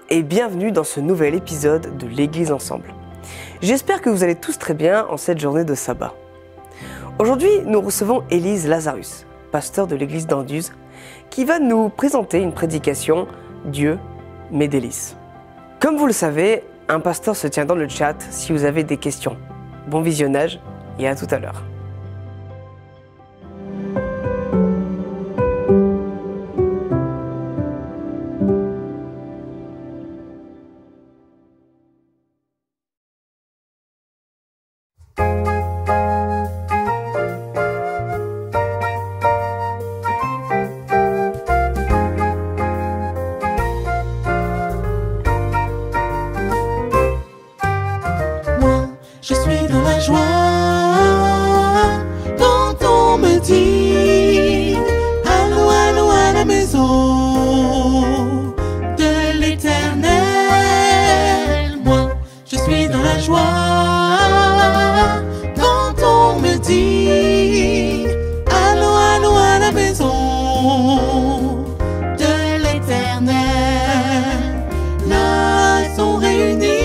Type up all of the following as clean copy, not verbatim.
et bienvenue dans ce nouvel épisode de l'Église Ensemble. J'espère que vous allez tous très bien en cette journée de sabbat. Aujourd'hui, nous recevons Élise Lazarus, pasteur de l'église d'Anduze, qui va nous présenter une prédication « Dieu, mes délices ». Comme vous le savez, un pasteur se tient dans le chat si vous avez des questions. Bon visionnage et à tout à l'heure. Je suis dans la joie quand on me dit allons, allons à la maison de l'Éternel. Moi, je suis dans la joie quand on me dit allons, allons à la maison de l'Éternel. Là sont réunis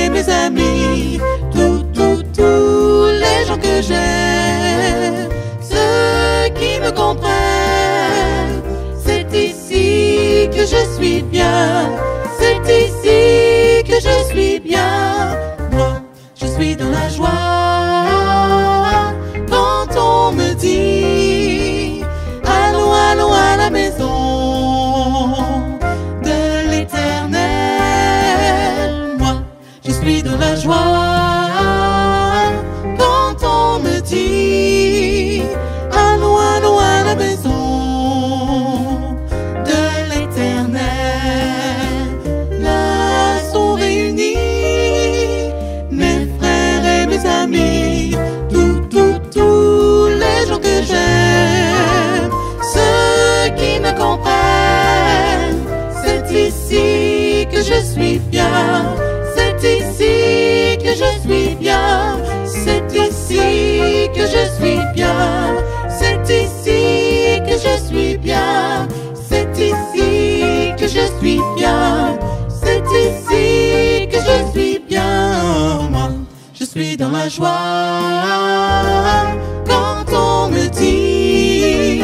mes amis, tous les gens que j'aime, ceux qui me comprennent. C'est ici que je suis bien, c'est ici que je suis bien. Moi, je suis dans la joie quand on me dit allons, allons à la maison de l'Éternel. Moi, je suis dans la joie quand on me dit allons, allons à la maison de l'Éternel. Là sont réunis mes frères et mes amis, tous les gens que j'aime, ceux qui me comprennent. C'est ici que je suis bien, c'est ici que je suis bien, c'est ici que je suis bien, c'est ici que je suis bien, c'est ici que je suis bien, c'est ici que je suis bien. Moi, je suis dans la joie quand on me dit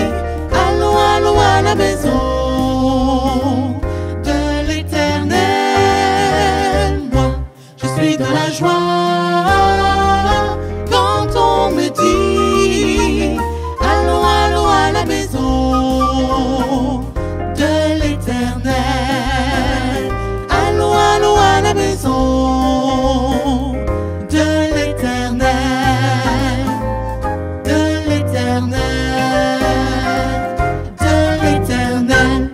allons, allons à la maison de l'Éternel. Moi, je suis dans la joie quand on me dit allons, allons à la maison de l'Éternel. Allons, allons à la maison de l'Éternel, de l'Éternel, de l'Éternel.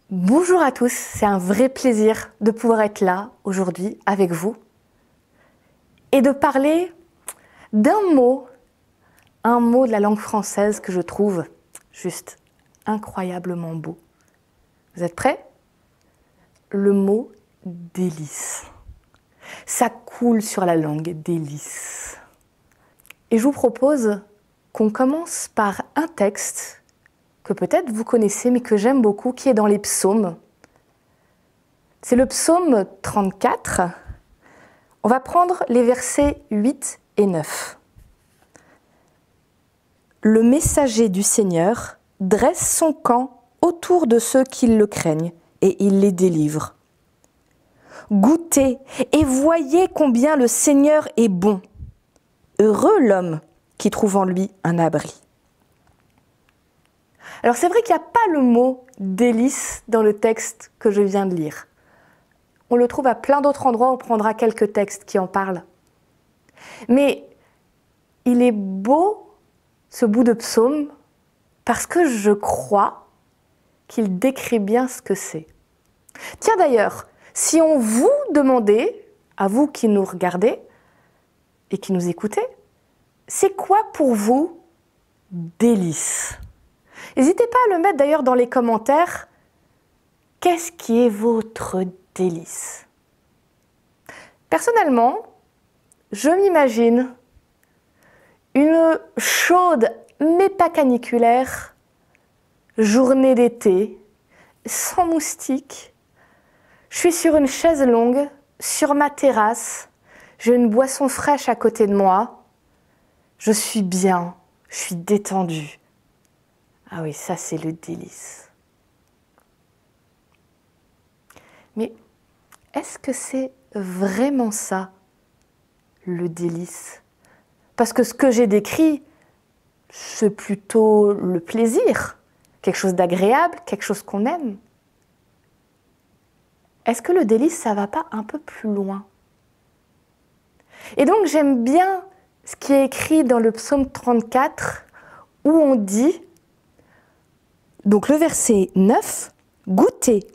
Bonjour à tous, c'est un vrai plaisir de pouvoir être là aujourd'hui avec vous et de parler d'un mot, un mot de la langue française que je trouve juste incroyablement beau. Vous êtes prêts? Le mot délice. Ça coule sur la langue, délice. Et je vous propose qu'on commence par un texte que peut-être vous connaissez, mais que j'aime beaucoup, qui est dans les psaumes. C'est le psaume 34. On va prendre les versets 8 et 9. Le messager du Seigneur dresse son camp autour de ceux qui le craignent, et il les délivre. Goûtez et voyez combien le Seigneur est bon. Heureux l'homme qui trouve en lui un abri. Alors c'est vrai qu'il n'y a pas le mot « délice » dans le texte que je viens de lire. On le trouve à plein d'autres endroits, on prendra quelques textes qui en parlent. Mais il est beau, ce bout de psaume, parce que je crois qu'il décrit bien ce que c'est. Tiens d'ailleurs, si on vous demandait, à vous qui nous regardez et qui nous écoutez, c'est quoi pour vous délice ? N'hésitez pas à le mettre d'ailleurs dans les commentaires. Qu'est-ce qui est votre délice? Personnellement, je m'imagine une chaude mais pas caniculaire journée d'été, sans moustiques. Je suis sur une chaise longue, sur ma terrasse, j'ai une boisson fraîche à côté de moi. Je suis bien, je suis détendue. Ah oui, ça c'est le délice. Mais est-ce que c'est vraiment ça, le délice? Parce que ce que j'ai décrit, c'est plutôt le plaisir, quelque chose d'agréable, quelque chose qu'on aime. Est-ce que le délice, ça ne va pas un peu plus loin? Et donc j'aime bien ce qui est écrit dans le psaume 34, où on dit, donc le verset 9, « Goûtez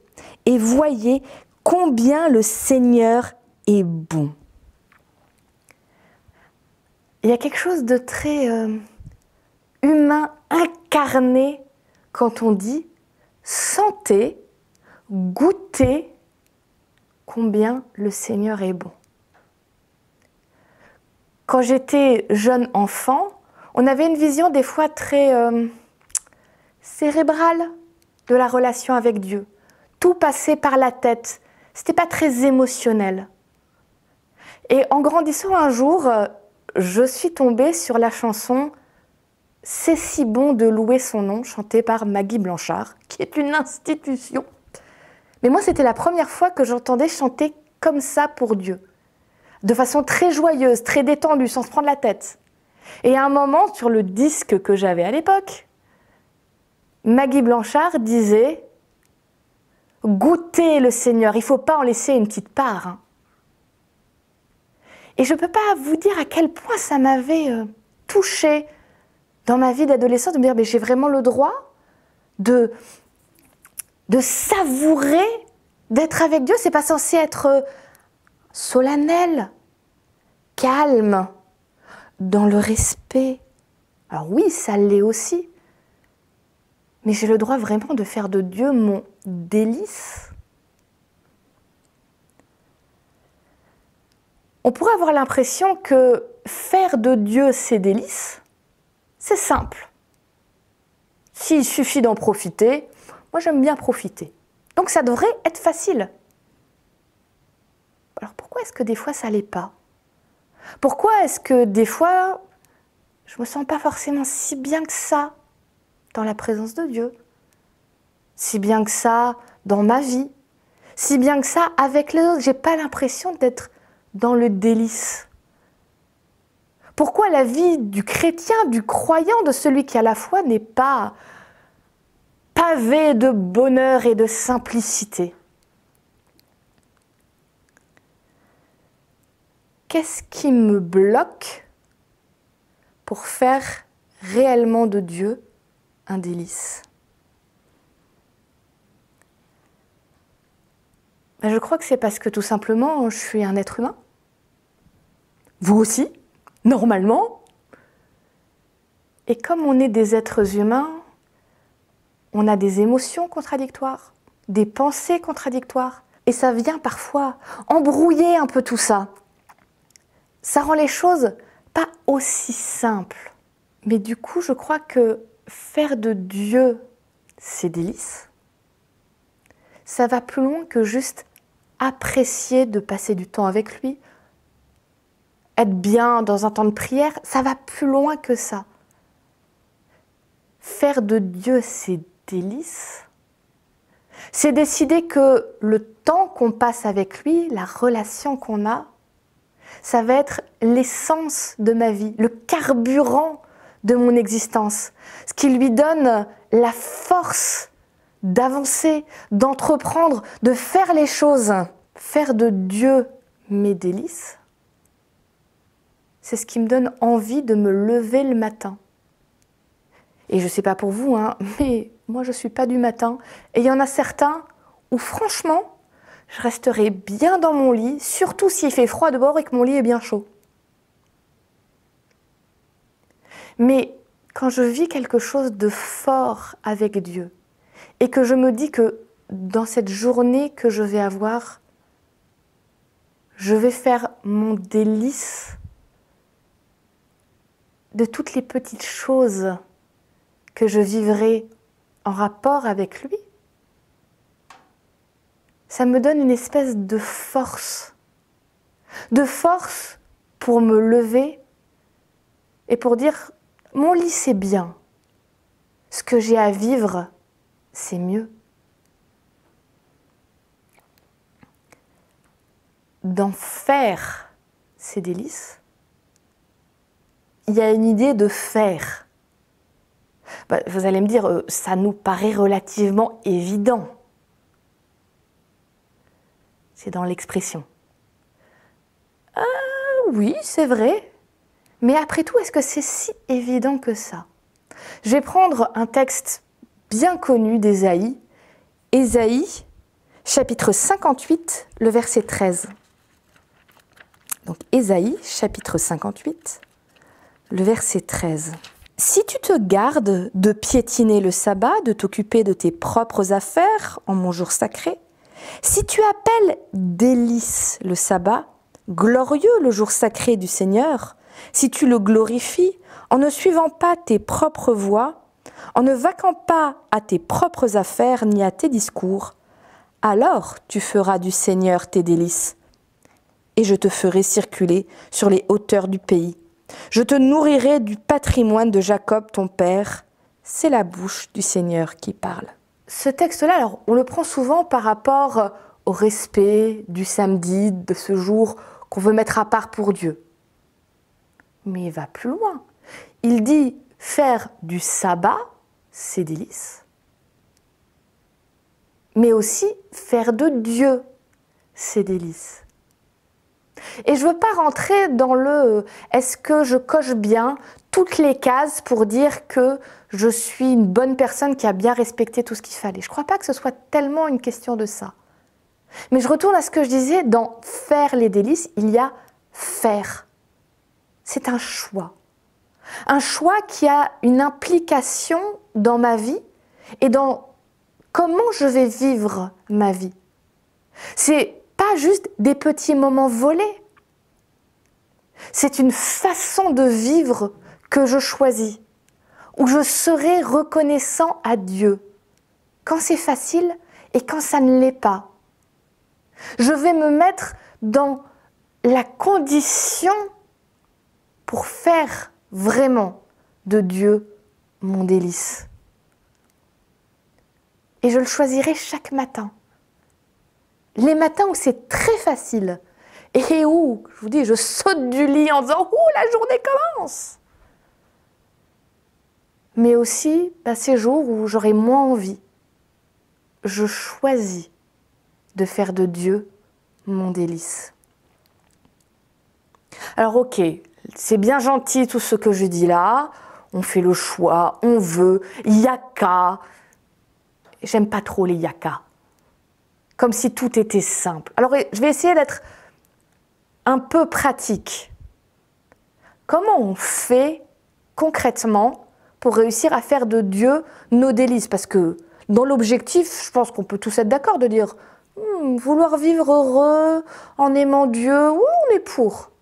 et voyez combien le Seigneur est bon. » Il y a quelque chose de très humain, incarné, quand on dit « Sentez, goûtez combien le Seigneur est bon. » Quand j'étais jeune enfant, on avait une vision des fois très cérébrale de la relation avec Dieu. Tout passait par la tête, c'était pas très émotionnel. Et en grandissant un jour, je suis tombée sur la chanson « C'est si bon de louer son nom » chantée par Maggie Blanchard, qui est une institution. Mais moi, c'était la première fois que j'entendais chanter comme ça pour Dieu, de façon très joyeuse, très détendue, sans se prendre la tête. Et à un moment, sur le disque que j'avais à l'époque, Maggie Blanchard disait « Goûtez le Seigneur, il ne faut pas en laisser une petite part. Hein. » Et je ne peux pas vous dire à quel point ça m'avait touchée dans ma vie d'adolescente, de me dire mais j'ai vraiment le droit de savourer, d'être avec Dieu. C'est pas censé être solennel, calme, dans le respect. Alors oui, ça l'est aussi. Mais j'ai le droit vraiment de faire de Dieu mon délice. On pourrait avoir l'impression que faire de Dieu ses délices, c'est simple. S'il suffit d'en profiter, moi j'aime bien profiter. Donc ça devrait être facile. Alors pourquoi est-ce que des fois ça l'est pas? Pourquoi est-ce que des fois je me sens pas forcément si bien que ça dans la présence de Dieu, si bien que ça dans ma vie, si bien que ça avec les autres? J'ai pas l'impression d'être dans le délice. Pourquoi la vie du chrétien, du croyant, de celui qui a la foi n'est pas pavée de bonheur et de simplicité? Qu'est-ce qui me bloque pour faire réellement de Dieu un délice? Ben, je crois que c'est parce que tout simplement, je suis un être humain. Vous aussi, normalement. Et comme on est des êtres humains, on a des émotions contradictoires, des pensées contradictoires. Et ça vient parfois embrouiller un peu tout ça. Ça rend les choses pas aussi simples. Mais du coup, je crois que faire de Dieu ses délices, ça va plus loin que juste apprécier de passer du temps avec lui, être bien dans un temps de prière, ça va plus loin que ça. Faire de Dieu ses délices, c'est décider que le temps qu'on passe avec lui, la relation qu'on a, ça va être l'essence de ma vie, le carburant de mon existence, ce qui lui donne la force d'avancer, d'entreprendre, de faire les choses. Faire de Dieu mes délices, c'est ce qui me donne envie de me lever le matin. Et je ne sais pas pour vous, hein, mais moi je ne suis pas du matin. Et il y en a certains où franchement, je resterai bien dans mon lit, surtout s'il fait froid dehors et que mon lit est bien chaud. Mais quand je vis quelque chose de fort avec Dieu et que je me dis que dans cette journée que je vais avoir, je vais faire mon délice de toutes les petites choses que je vivrai en rapport avec lui. Ça me donne une espèce de force pour me lever et pour dire « mon lit c'est bien, ce que j'ai à vivre c'est mieux ». D'en faire ces délices, il y a une idée de faire. Vous allez me dire, ça nous paraît relativement évident. C'est dans l'expression. Oui, c'est vrai. Mais après tout, est-ce que c'est si évident que ça? Je vais prendre un texte bien connu d'Ésaïe. Ésaïe, chapitre 58, le verset 13. Donc Ésaïe, chapitre 58, le verset 13. « Si tu te gardes de piétiner le sabbat, de t'occuper de tes propres affaires en mon jour sacré, si tu appelles délice le sabbat, glorieux le jour sacré du Seigneur, si tu le glorifies en ne suivant pas tes propres voies, en ne vaquant pas à tes propres affaires ni à tes discours, alors tu feras du Seigneur tes délices. Et je te ferai circuler sur les hauteurs du pays. Je te nourrirai du patrimoine de Jacob, ton père. C'est la bouche du Seigneur qui parle. » Ce texte-là, alors, on le prend souvent par rapport au respect du samedi, de ce jour qu'on veut mettre à part pour Dieu. Mais il va plus loin. Il dit faire du sabbat, ses délices, mais aussi faire de Dieu ses délices. Et je ne veux pas rentrer dans le « est-ce que je coche bien toutes les cases pour dire que je suis une bonne personne qui a bien respecté tout ce qu'il fallait ». Je ne crois pas que ce soit tellement une question de ça. Mais je retourne à ce que je disais, dans « faire les délices », il y a « faire ». C'est un choix. Un choix qui a une implication dans ma vie et dans comment je vais vivre ma vie. C'est pas juste des petits moments volés. C'est une façon de vivre que je choisis, où je serai reconnaissant à Dieu, quand c'est facile et quand ça ne l'est pas. Je vais me mettre dans la condition pour faire vraiment de Dieu mon délice. Et je le choisirai chaque matin. Les matins où c'est très facile et où, je vous dis, je saute du lit en disant « Ouh, la journée commence !» Mais aussi ces jours où j'aurai moins envie. Je choisis de faire de Dieu mon délice. Alors ok, c'est bien gentil tout ce que je dis là. On fait le choix, on veut, yaka. J'aime pas trop les yaka. Comme si tout était simple. Alors, je vais essayer d'être un peu pratique. Comment on fait concrètement pour réussir à faire de Dieu nos délices? Parce que dans l'objectif, je pense qu'on peut tous être d'accord de dire vouloir vivre heureux en aimant Dieu, oui, on est pour.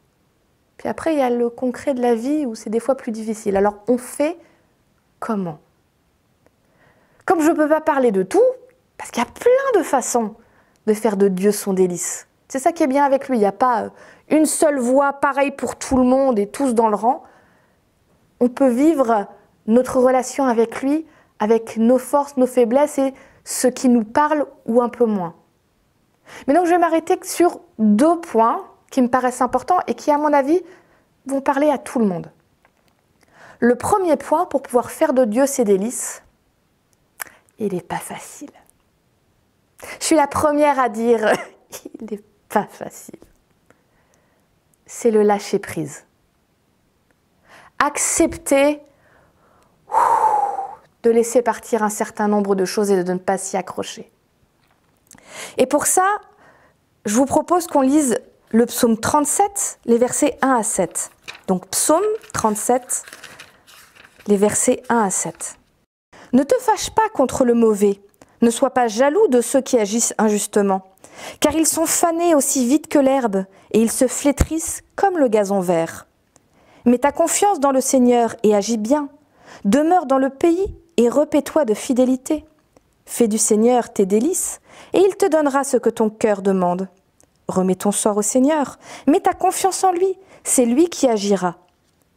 Puis après, il y a le concret de la vie où c'est des fois plus difficile. Alors, on fait comment? Comme je ne peux pas parler de tout, parce qu'il y a plein de façons de faire de Dieu son délice. C'est ça qui est bien avec lui. Il n'y a pas une seule voie pareille pour tout le monde et tous dans le rang. On peut vivre notre relation avec lui, avec nos forces, nos faiblesses et ce qui nous parle ou un peu moins. Mais donc je vais m'arrêter sur 2 points qui me paraissent importants et qui, à mon avis, vont parler à tout le monde. Le premier point, pour pouvoir faire de Dieu ses délices, il n'est pas facile. Je suis la première à dire il n'est pas facile. C'est le lâcher prise. Accepter de laisser partir un certain nombre de choses et de ne pas s'y accrocher. Et pour ça, je vous propose qu'on lise le psaume 37, les versets 1 à 7. Donc psaume 37, les versets 1 à 7. « Ne te fâche pas contre le mauvais, Ne sois pas jaloux de ceux qui agissent injustement, car ils sont fanés aussi vite que l'herbe, et ils se flétrissent comme le gazon vert. Mets ta confiance dans le Seigneur et agis bien. Demeure dans le pays et repais-toi de fidélité. Fais du Seigneur tes délices, et il te donnera ce que ton cœur demande. Remets ton sort au Seigneur, mets ta confiance en lui, c'est lui qui agira.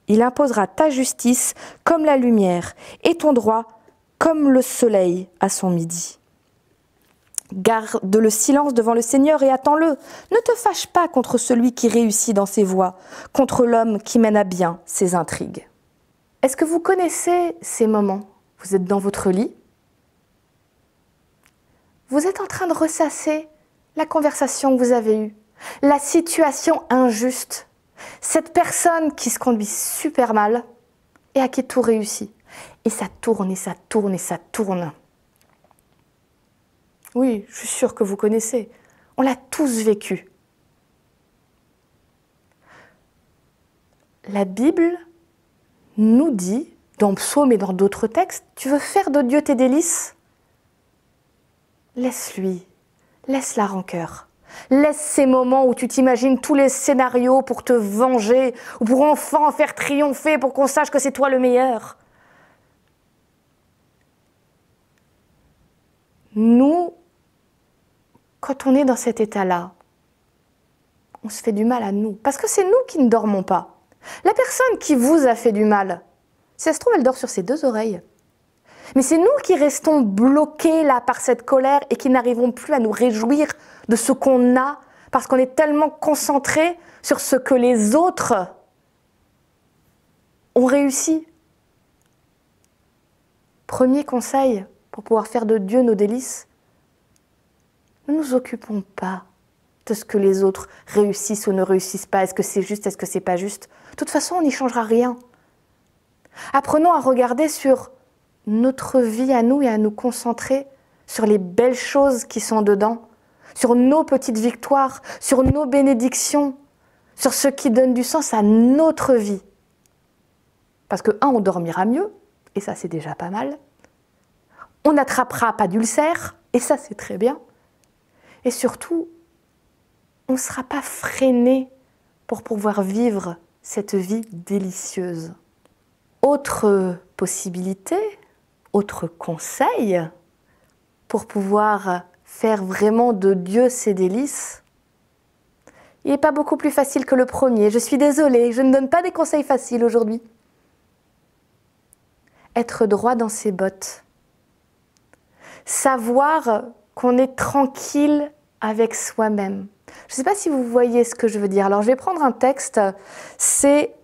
Il imposera ta justice comme la lumière, et ton droit comme le soleil à son midi. Garde le silence devant le Seigneur et attends-le. Ne te fâche pas contre celui qui réussit dans ses voies, contre l'homme qui mène à bien ses intrigues. Est-ce que vous connaissez ces moments? Vous êtes dans votre lit. Vous êtes en train de ressasser la conversation que vous avez eue, la situation injuste, cette personne qui se conduit super mal et à qui tout réussit. Et ça tourne et ça tourne et ça tourne. Oui, je suis sûre que vous connaissez. On l'a tous vécu. La Bible nous dit, dans Psaume et dans d'autres textes, tu veux faire de Dieu tes délices? Laisse-lui, laisse la rancœur. Laisse ces moments où tu t'imagines tous les scénarios pour te venger ou pour enfin faire triompher pour qu'on sache que c'est toi le meilleur. Nous, quand on est dans cet état-là, on se fait du mal à nous. Parce que c'est nous qui ne dormons pas. La personne qui vous a fait du mal, si elle se trouve, elle dort sur ses deux oreilles. Mais c'est nous qui restons bloqués là par cette colère et qui n'arrivons plus à nous réjouir de ce qu'on a parce qu'on est tellement concentrés sur ce que les autres ont réussi. Premier conseil pour pouvoir faire de Dieu nos délices, ne nous occupons pas de ce que les autres réussissent ou ne réussissent pas. Est-ce que c'est juste, est-ce que c'est pas juste? De toute façon, on n'y changera rien. Apprenons à regarder sur notre vie à nous et à nous concentrer sur les belles choses qui sont dedans, sur nos petites victoires, sur nos bénédictions, sur ce qui donne du sens à notre vie. Parce que, on dormira mieux, et ça c'est déjà pas mal. On n'attrapera pas d'ulcère, et ça c'est très bien. Et surtout, on ne sera pas freiné pour pouvoir vivre cette vie délicieuse. Autre possibilité, autre conseil pour pouvoir faire vraiment de Dieu ses délices, il n'est pas beaucoup plus facile que le premier. Je suis désolée, je ne donne pas des conseils faciles aujourd'hui. Être droit dans ses bottes. Savoir qu'on est tranquille avec soi-même. Je ne sais pas si vous voyez ce que je veux dire. Alors je vais prendre un texte, c'est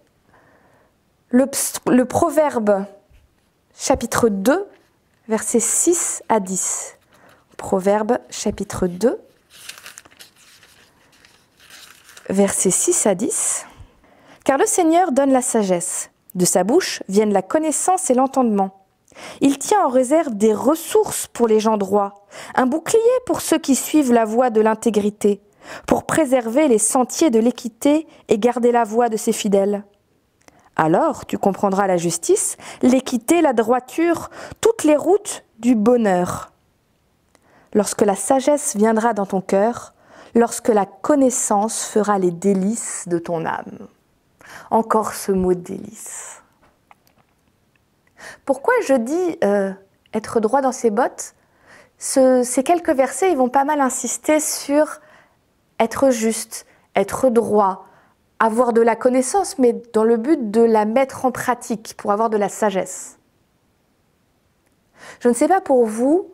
le Proverbe chapitre 2, versets 6 à 10. Proverbe chapitre 2, versets 6 à 10. Car le Seigneur donne la sagesse, de sa bouche viennent la connaissance et l'entendement. Il tient en réserve des ressources pour les gens droits, un bouclier pour ceux qui suivent la voie de l'intégrité, pour préserver les sentiers de l'équité et garder la voie de ses fidèles. Alors tu comprendras la justice, l'équité, la droiture, toutes les routes du bonheur. Lorsque la sagesse viendra dans ton cœur, lorsque la connaissance fera les délices de ton âme. Encore ce mot délice. Pourquoi je dis être droit dans ses bottes? Ces quelques versets, ils vont pas mal insister sur être juste, être droit, avoir de la connaissance, mais dans le but de la mettre en pratique, pour avoir de la sagesse. Je ne sais pas pour vous,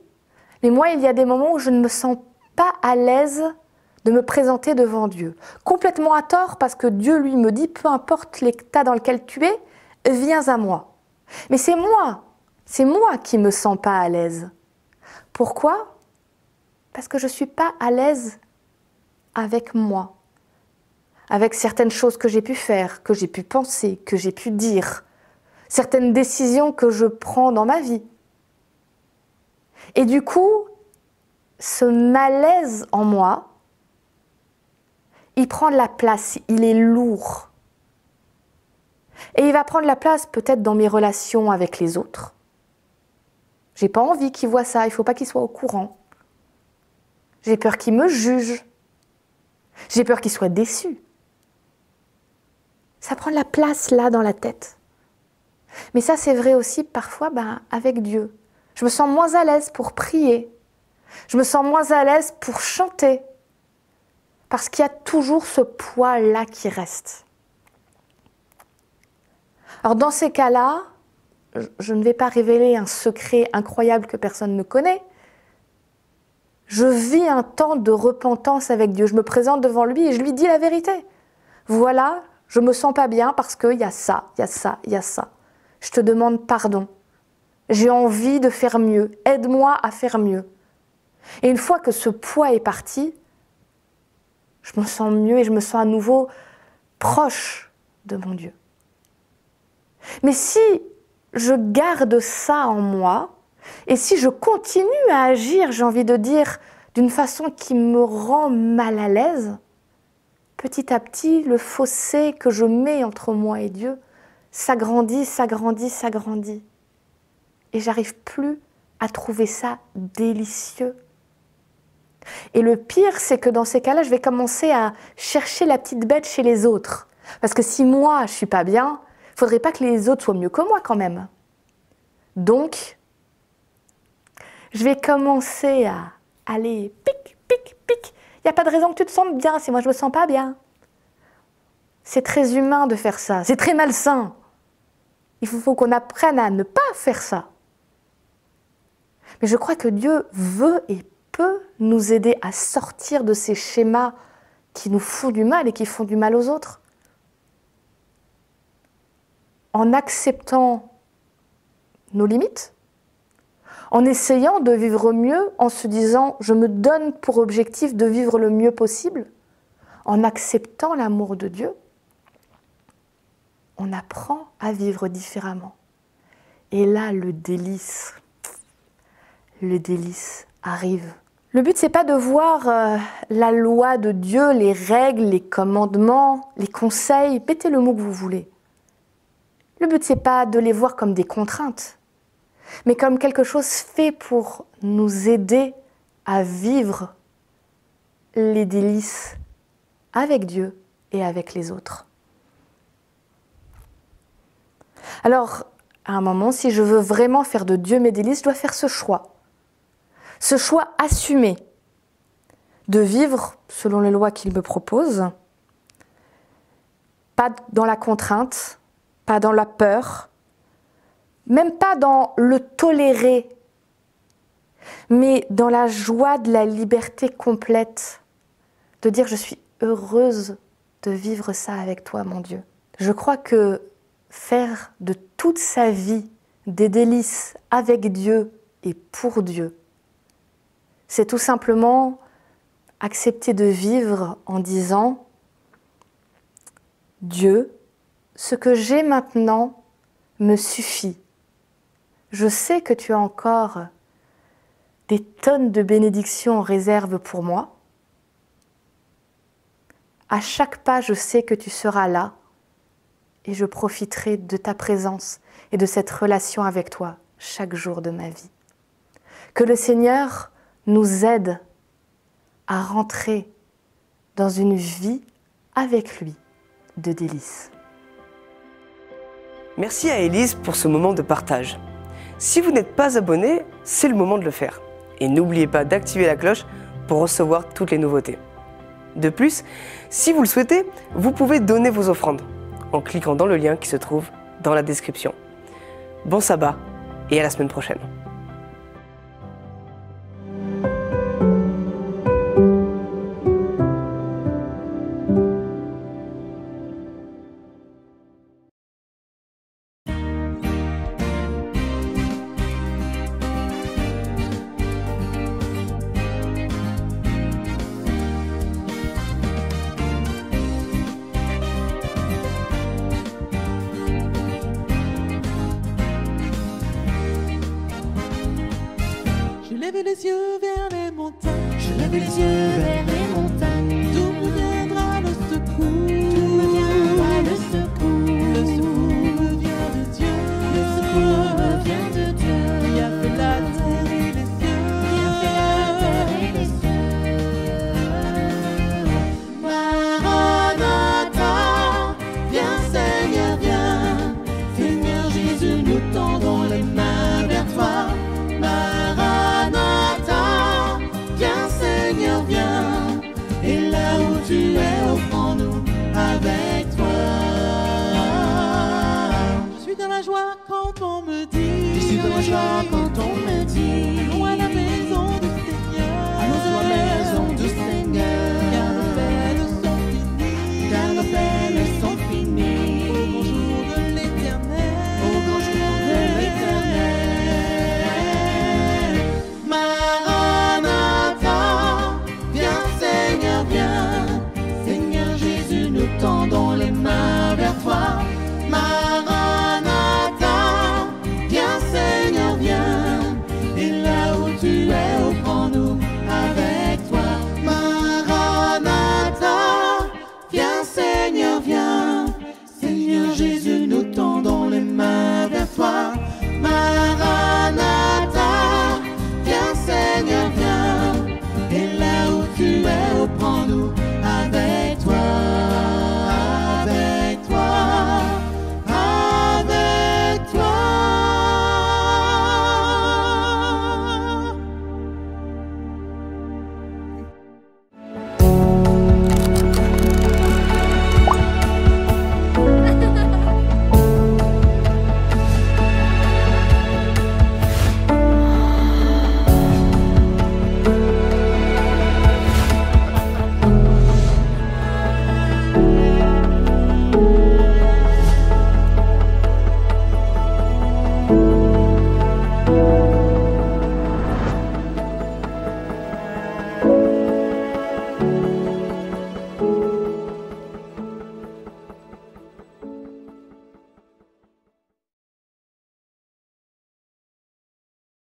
mais moi, il y a des moments où je ne me sens pas à l'aise de me présenter devant Dieu. Complètement à tort, parce que Dieu, lui, me dit, peu importe l'état dans lequel tu es, viens à moi. Mais c'est moi qui me sens pas à l'aise. Pourquoi? Parce que je ne suis pas à l'aise avec moi, avec certaines choses que j'ai pu faire, que j'ai pu penser, que j'ai pu dire, certaines décisions que je prends dans ma vie. Et du coup, ce malaise en moi, il prend de la place, il est lourd. Et il va prendre la place peut-être dans mes relations avec les autres. J'ai pas envie qu'il voit ça, il faut pas qu'il soit au courant. J'ai peur qu'il me juge. J'ai peur qu'il soit déçu. Ça prend de la place là dans la tête. Mais ça, c'est vrai aussi parfois avec Dieu. Je me sens moins à l'aise pour prier. Je me sens moins à l'aise pour chanter. Parce qu'il y a toujours ce poids-là qui reste. Alors dans ces cas-là, je ne vais pas révéler un secret incroyable que personne ne connaît. Je vis un temps de repentance avec Dieu. Je me présente devant lui et je lui dis la vérité. Voilà, je ne me sens pas bien parce qu'il y a ça, il y a ça, il y a ça. Je te demande pardon. J'ai envie de faire mieux. Aide-moi à faire mieux. Et une fois que ce poids est parti, je me sens mieux et je me sens à nouveau proche de mon Dieu. Mais si je garde ça en moi, et si je continue à agir, j'ai envie de dire, d'une façon qui me rend mal à l'aise, petit à petit, le fossé que je mets entre moi et Dieu s'agrandit, s'agrandit, s'agrandit. Et j'arrive plus à trouver ça délicieux. Et le pire, c'est que dans ces cas-là, je vais commencer à chercher la petite bête chez les autres. Parce que si moi, je suis pas bien, il ne faudrait pas que les autres soient mieux que moi quand même. Donc, je vais commencer à aller pic, pic, pic. Il n'y a pas de raison que tu te sentes bien si moi je ne me sens pas bien. C'est très humain de faire ça, c'est très malsain. Il faut qu'on apprenne à ne pas faire ça. Mais je crois que Dieu veut et peut nous aider à sortir de ces schémas qui nous font du mal et qui font du mal aux autres. En acceptant nos limites, en essayant de vivre mieux, en se disant « je me donne pour objectif de vivre le mieux possible », en acceptant l'amour de Dieu, on apprend à vivre différemment. Et là, le délice arrive. Le but, c'est pas de voir la loi de Dieu, les règles, les commandements, les conseils, mettez le mot que vous voulez. Le but, c'est pas de les voir comme des contraintes, mais comme quelque chose fait pour nous aider à vivre les délices avec Dieu et avec les autres. Alors, à un moment, si je veux vraiment faire de Dieu mes délices, je dois faire ce choix assumé de vivre selon les lois qu'il me propose, pas dans la contrainte, pas dans la peur, même pas dans le tolérer, mais dans la joie de la liberté complète, de dire je suis heureuse de vivre ça avec toi, mon Dieu. Je crois que faire de toute sa vie des délices avec Dieu et pour Dieu, c'est tout simplement accepter de vivre en disant « Dieu, ce que j'ai maintenant me suffit. Je sais que tu as encore des tonnes de bénédictions en réserve pour moi. À chaque pas, je sais que tu seras là et je profiterai de ta présence et de cette relation avec toi chaque jour de ma vie. Que le Seigneur nous aide à rentrer dans une vie avec lui de délices. » Merci à Élise pour ce moment de partage. Si vous n'êtes pas abonné, c'est le moment de le faire. Et n'oubliez pas d'activer la cloche pour recevoir toutes les nouveautés. De plus, si vous le souhaitez, vous pouvez donner vos offrandes en cliquant dans le lien qui se trouve dans la description. Bon sabbat et à la semaine prochaine. Je lève les yeux vers les montagnes. Je lève les yeux vers les montagnes. D'où me viendra le secours? D'où me viendra le secours? Le secours me vient de Dieu. Le secours me vient de Dieu. Qui a fait la terre joie quand